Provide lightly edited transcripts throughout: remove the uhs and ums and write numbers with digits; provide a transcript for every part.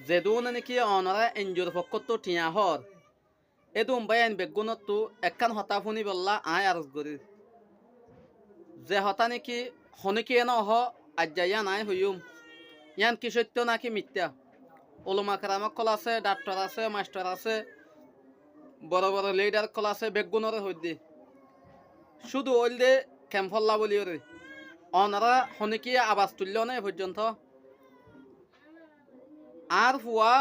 যেদুন নাকি অনরা এনজুর পক্ষত টিয়া হর এদুম বাইন বেগুনত একখান হতা ফুনি বললা আয় আরজ করি যে হতা নাকি হনিকে ন হ আজ্জাইয়া নাই হইম ইয়ান কি সত্য নাকি মিথ্যা ওলমা কেরামক কল আছে ডাক্তার আছে মাস্টার আছে বড় বড় লিডার কল আছে বেগুনরে হইদি শুধু ওইল দে ক্যাম্পল্লা বলি রে অনারা হনিকি আবাস তুলল না এ পর্যন্ত আর হুয়া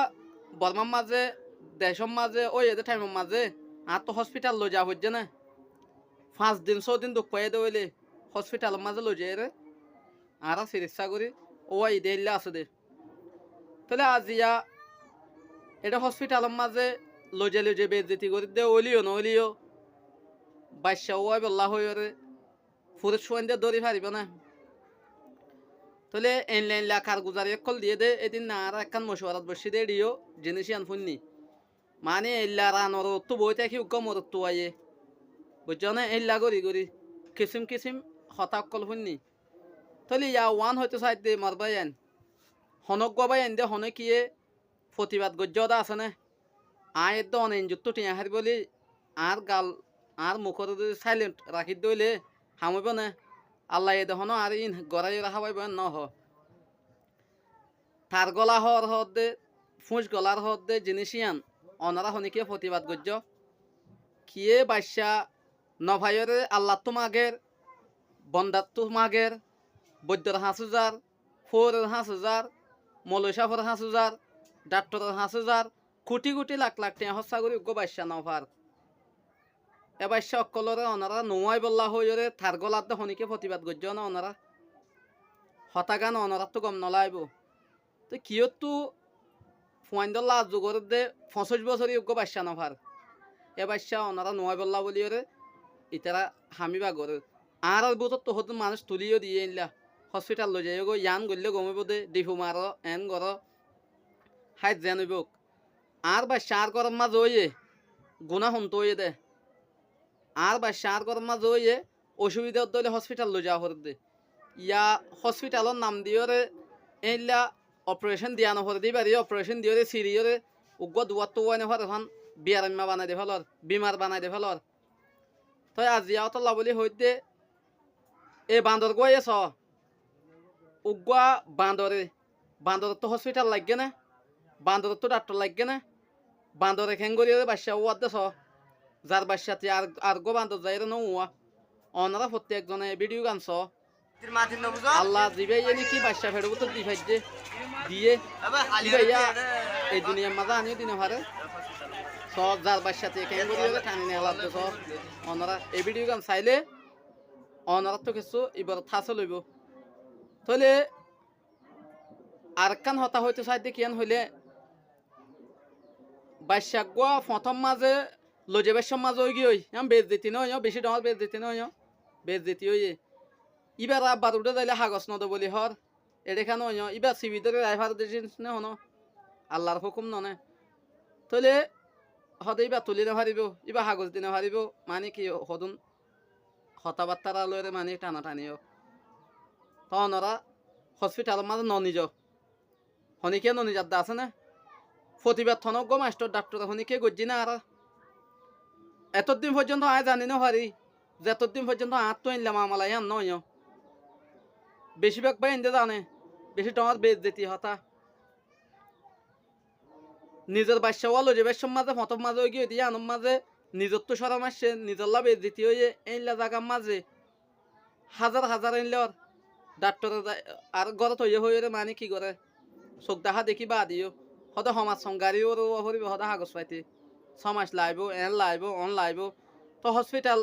বর্মার মাঝে দেশের মাঝে ওই এদের টাইমের মাঝে আর তো হসপিটাল লো যা হচ্ছে না 5 দিন 6 দিন দুঃখ পাই দইলে হসপিটালের মাঝে লো যায় রে আর চিকিৎসা করি ও ঈদে ইল্লা আছে দে তাহলে আজিয়া এটা হসপিটালের মাঝে লজে বেজতি করে দে ওলিও নলিও বাদশা ওয়াই বল্লা হয়ে রে ফুরের সোয়ান দিয়ে দৌড়ি পারিব না তাহলে এনলাইন লেখার গুজারি কল দিয়ে দে এদিন না আর একখান মশওয়ারাত বসি দে দিও জিনিস আন ফুননি মানে এল্লা রানর তো বই থাকি উগ্গ মরত তো আইয়ে বুঝছো না এল্লা গরি গরি কিসিম কিসিম হতাক কল ফুননি তাহলে ইয়া ওয়ান হয়তো সাইড দে মারবাইন হনক গবাইন দে হনকিয়ে প্রতিবাদ গজ্জদা আছে না আয় তো অনেক যুক্ত টিয়া হারি বলি আর গাল আর মুখর সাইলেন্ট রাখি দইলে হামইব না আল্লাহ এ দেখো আর ইন গড়াই রাখা পাইব ন হ তার গলা হর হদ দে ফুঁস গলার হদ দে জিনিসিয়ান অনারা হনিকে প্রতিবাদ গজ্জ কিয়ে বাদশা নভাইরে আল্লাহ তো মাগের বন্দার তো মাগের বৈদ্যর 5,000 ফোরের 5,000 মলৈসাফর 5,000 ডাক্তরের 5,000 কোটি কোটি লাখ লাখ টাকা হসা করি উগ্র বাদশা নভার এ বাদশা অকলরে অনারা নোয়াই বল্লা হইরে থার গলার দে হনিকে প্রতিবাদ গজ্জ না অনারা হতাগান অনারা তো গম নলাইব তো কিয় তো ফুয়াইন্দর লাজ যুগর দে 65 বছরই উগ্র বাদশা নভার এ বাদশা অনারা নোয়াই বল্লা বলিরে ইতারা হামিবা গরে আর বুতর তো হত মানুষ তুলিও দিয়ে ইনলা হসপিটাল লো যাই গো ইয়ান গল্লে গমিব দে ডিফু মার এন গর হাইট যেন হইব আর বাদশা আর গরম মাঝ হইয়ে গুণা হন্ত হইয়ে দে আর বাদশা আর গরম মাঝ হইয়ে অসুবিধা দলে হসপিটাল লো যাওয়া হর দে ইয়া হসপিটালের নাম দিওরে এইলা অপারেশন দিয়া নহর দি বাড়ি অপারেশন দিওরে সিরিয়রে উগ্র দুয়ার তো ওয়ানে হর এখন বিয়ারাম্মা বানাই দে ফেলর বিমার বানাই দে ফেলর তই আজিয়া তো লাবলি হইতে এ বান্দর গয়ে ছ উগ্রা বান্দরে বান্দর তো হসপিটাল লাগে না বান্দর তো ডাক্তার লাগে না বান্দরে খেঙ্গরিয়ে বাসা ওয়াদ দেছ যার বাসাতে আর গো বান্দর যাই রে নৌয়া অনারা প্রত্যেকজনে ভিডিও গান ছ আল্লাহ দিবে এনে কি বাসা ফেরব তো দি ফাইজে দিয়ে দিবে এই দুনিয়ার মাঝে আনিও দিনে হারে সব যার বাসাতে খেঙ্গরিয়ে টানি নেওয়া লাগবে সব অনারা এই ভিডিও গান চাইলে অনারা তো কিছু এবার থাসে লইব তাহলে আর কান হতা হইতে চাইতে কিয়ান হইলে বাইশাগুয়া প্রথম মাঝে লজে বেশম মাঝে হয়ে গিয়ে আমি বেচ দিতি নয় বেশি ডর বেচ দিতি নয় বেচ দিতি হইয়ে ইবার আব্বার উঠে যাইলে হাগস নদ বলি হর এডেখান নয় ইবার সিবিদের ড্রাইভার দিন নে হন আল্লাহর হুকুম ননে তাহলে হদে ইবার তুলি নেহারিব ইবার হাগজ দিনে হারিব মানে কি হদুন হতাবার্তারা লয়ে মানে টানা টানিও তখন ওরা হসপিটালের মাঝে নিজ হনিকে নিজার দা আছে না প্রতিবাদ থনক গো মাস্টার ডাক্তার হনিকে গজ্জি না আর এতদিন পর্যন্ত আয় জানি না হারি যে এতদিন পর্যন্ত আট তো আনলাম আমালাই আন নয় বেশিরভাগ ভাই এনতে জানে বেশি তোমার বেচ দিতি হতা নিজের বাসা ওয়ালো যে বেশ মাঝে প্রথম মাঝে গিয়ে দিয়ে আনম মাঝে নিজের তো সরা মাসছে নিজের লাভ বেচ দিতি হয়ে এনলা জায়গার মাঝে হাজার হাজার এনলের ডাক্তারের আর ঘরত হয়ে মানে কি করে চোখ দেখা দেখি বা দিও হয়তো সমাজ সংগারিও হরিব সদা কাগজ পাইতে সমাজ লাইব এন লাইব অন লাইব তো হসপিটাল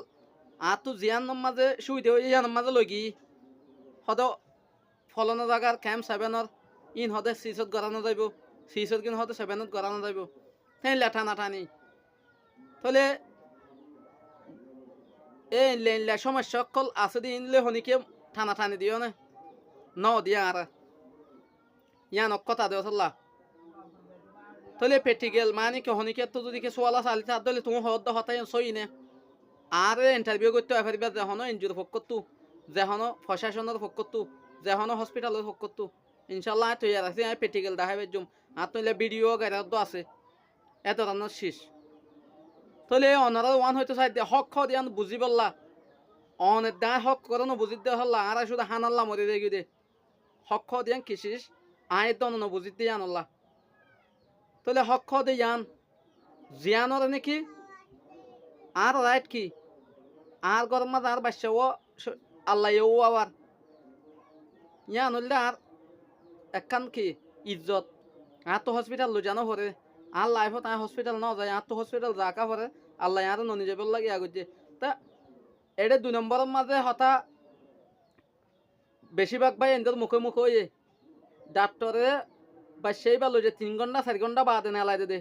আর তো জিয়ান মাঝে সুবিধা হয়ে ইয়ানোর মাঝে লগি হয়তো ফলনের জায়গার ক্যাম্প 7 ইন হতে 6 গড়ানো যাইব 6 কিন্তু হতে 7 গড়ানো যাইব তাই লেঠা নাঠানি তাহলে এই লেনলা সমস্যা সকল আছে দিনলে হনিকে টানা টানি দিও না ন দিয়া আর ইয়ান কথা দেও সল্লা তাহলে প্র্যাকটিক্যাল মানে কি হনিকে তো যদি সোয়ালা চালি তার দলে তুমি হদ হতাই সই নে আর ইন্টারভিউ করতে পারিবা যেহনো এনজিওর পক্ষতো যেহনো প্রশাসনের পক্ষতো যেহনো হসপিটালের পক্ষতো ইনশাল্লাহ তৈরি আছে প্র্যাকটিক্যাল দেখাবে জুম আর তৈলে ভিডিও গাড়ি আছে এত রান্নার শেষ তৈলে অনারা ওয়ান হয়তো চাই দিয়ে হক দিয়ান বুঝি বললা অনের দা হক করে বুঝি দে হল্লা আর শুধু হানাল্লা মরে দেখি দে হক দিয়ান কিসিস আয় দন বুঝি দিয়ে আনল্লা তৈলে হক দিয়ান জিয়ানর নাকি আর রাইট কি আর গরম আর বাচ্চা ও আল্লাহ ও আবার ইয়ান হইলে আর একখান কি ইজ্জত আর তো হসপিটাল লো জানো পরে আর লাইফত আর হসপিটাল না যায় আর তো হসপিটাল যাকা পরে আল্লাহ আর ননি যাবে লাগে আগুজে তা এটা 2 নম্বরের মাঝে হতা বেশিরভাগ ভাই এদের মুখে মুখে ওই ডাক্তরে বা সেই ভালো যে 3 ঘন্টা 4 ঘন্টা বাদে নেলাই দে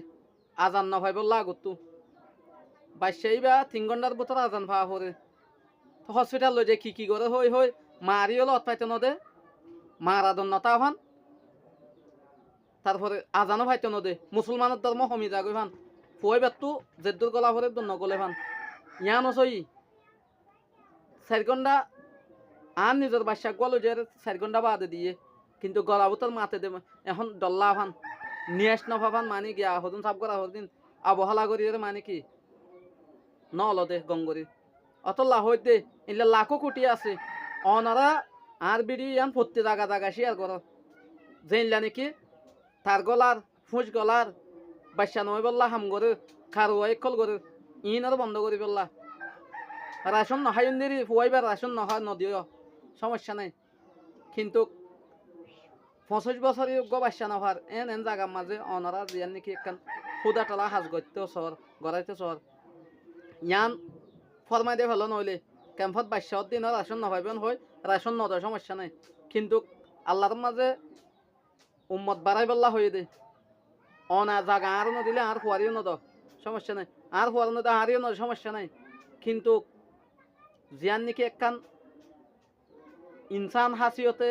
আজান না ভাই বললা আগতো বা সেই বা 3 ঘন্টার ভিতর আজান ভাবা পরে তো হসপিটাল লো যে কি করে হই মারি হলো অতপাইতে নদে মারাদন নতা ভান তারপরে আজানো ভাইতে নদে মুসলমানের ধর্ম হমি যাগৈ ভান ফুয়াই বেতু জেদ্দুর গলা ভরে নগলে ভান ইয়ান ওসই 4 ঘন্টা আর নিজের বাসাক গলো যে 4 ঘন্টা বাদে দিয়ে কিন্তু গলা বুতর মাতে দে এখন ডল্লা ভান নিয়াস নভাবান মানে গিয়া হদুন সাব করা হদিন আবহালা করি মানে কি নল দে গঙ্গরি অত লাহই দে এলে লাখো কোটি আছে অনারা আর বিড়ি ইয়ান প্রত্যেক জায়গা শেয়ার কর জেনলা নাকি তার গলার ফুঁস গলার বাচ্চা নয় বললা হাম করে খারুয়াই কল করে ইন আর বন্ধ করি বললা রাশন নহাই দেরি ফুয়াইবার রাশন নহয় নদীয় সমস্যা নাই কিন্তু 25 বছরই যোগ্য বাচ্চা নভার এন জায়গার মাঝে অনারা জিয়ান নাকি একখান খুদা টলা হাজ গড়তে শহর গড়াইতে শহর ইয়ান ফরমাই দিয়ে ভালো নইলে ক্যাম্পত বাচ্চার দিন রাশন নভাইবেন হয় রাশন নদয় সমস্যা নাই কিন্তু আল্লাহর মাঝে উম্মত বাড়াই বললা হয়ে দে অনা জাগা আর নদিলে আর ফুয়ারিও নদ সমস্যা নাই আর ফুয়ার নদে আরিও নদ সমস্যা নাই কিন্তু জিয়ান নাকি একখান ইনসান হাসিয়তে